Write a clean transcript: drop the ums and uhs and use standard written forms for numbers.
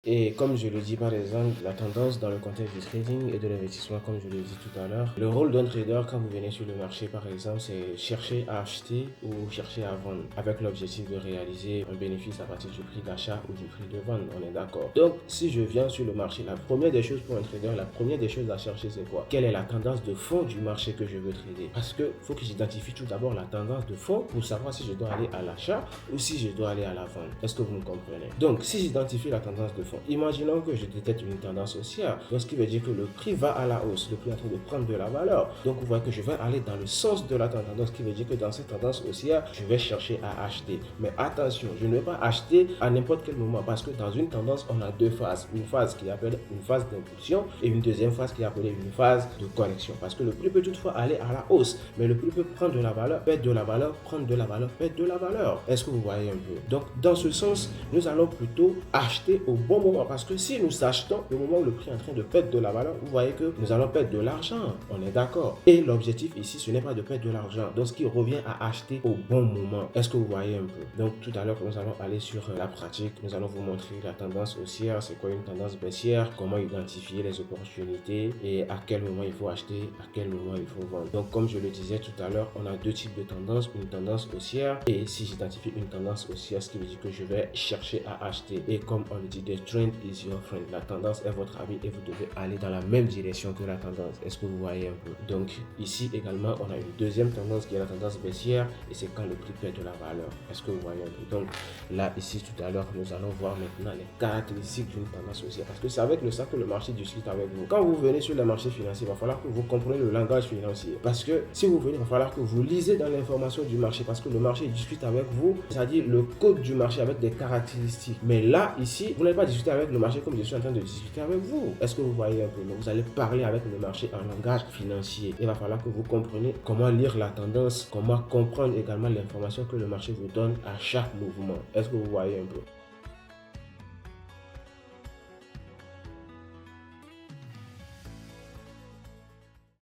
Et comme je le dis par exemple, la tendance dans le contexte du trading et de l'investissement, comme je l'ai dit tout à l'heure, le rôle d'un trader quand vous venez sur le marché par exemple, c'est chercher à acheter ou chercher à vendre avec l'objectif de réaliser un bénéfice à partir du prix d'achat ou du prix de vente, on est d'accord. Donc si je viens sur le marché, la première des choses pour un trader, la première des choses à chercher c'est quoi? Quelle est la tendance de fond du marché que je veux trader? Parce que faut que j'identifie tout d'abord la tendance de fond pour savoir si je dois aller à l'achat ou si je dois aller à la vente. Est-ce que vous me comprenez? Donc si j'identifie la tendance de fond, imaginons que je détecte une tendance haussière, donc ce qui veut dire que le prix va à la hausse, le prix est en train de prendre de la valeur. Donc vous voyez que je vais aller dans le sens de la tendance, donc ce qui veut dire que dans cette tendance haussière, je vais chercher à acheter. Mais attention, je ne vais pas acheter à n'importe quel moment parce que dans une tendance, on a deux phases. Une phase qui appelle une phase d'impulsion et une deuxième phase qui est appelée une phase de correction. Parce que le prix peut toutefois aller à la hausse, mais le prix peut prendre de la valeur, perdre de la valeur, prendre de la valeur, perdre de la valeur. Est-ce que vous voyez un peu? Donc dans ce sens, nous allons plutôt acheter au bon moment parce que si nous achetons au moment où le prix est en train de perdre de la valeur, vous voyez que nous allons perdre de l'argent. On est d'accord. Et l'objectif ici, ce n'est pas de perdre de l'argent. Donc ce qui revient à acheter au bon moment. Est-ce que vous voyez un peu? Donc tout à l'heure, nous allons aller sur la pratique. Nous allons vous montrer la tendance haussière, c'est quoi une tendance baissière, comment identifier les opportunités et à quel moment il faut acheter, à quel moment il faut vendre. Donc comme je le disais tout à l'heure, on a deux types de tendances, une tendance haussière et si j'identifie une tendance haussière, ce qui veut dire que je vais chercher à acheter. Et comme on le dit, the trend is your friend. La tendance est votre ami et vous devez aller dans la même direction que la tendance. Est-ce que vous voyez un peu? Donc ici également, on a une deuxième tendance qui est la tendance baissière et c'est quand le prix perd de la valeur. Est-ce que vous voyez un peu? Donc là, ici tout à l'heure, nous allons voir maintenant les caractéristiques d'une tendance haussière parce que c'est avec ça que le marché discute avec vous. Quand vous venez sur le marché financier, il va falloir que vous compreniez le langage financier parce que si vous venez, il va falloir que vous lisez dans l'information du marché parce que le marché discute avec vous, c'est-à-dire le code du marché avec des caractéristiques. Mais là, ici, vous n'allez pas discuter avec le marché comme je suis en train de discuter avec vous. Est-ce que vous voyez un peu? Vous allez parler avec le marché en langage financier. Il va falloir que vous compreniez comment lire la tendance, comment comprendre également l'information que le marché vous donne à chaque mouvement. Est-ce que vous voyez un peu?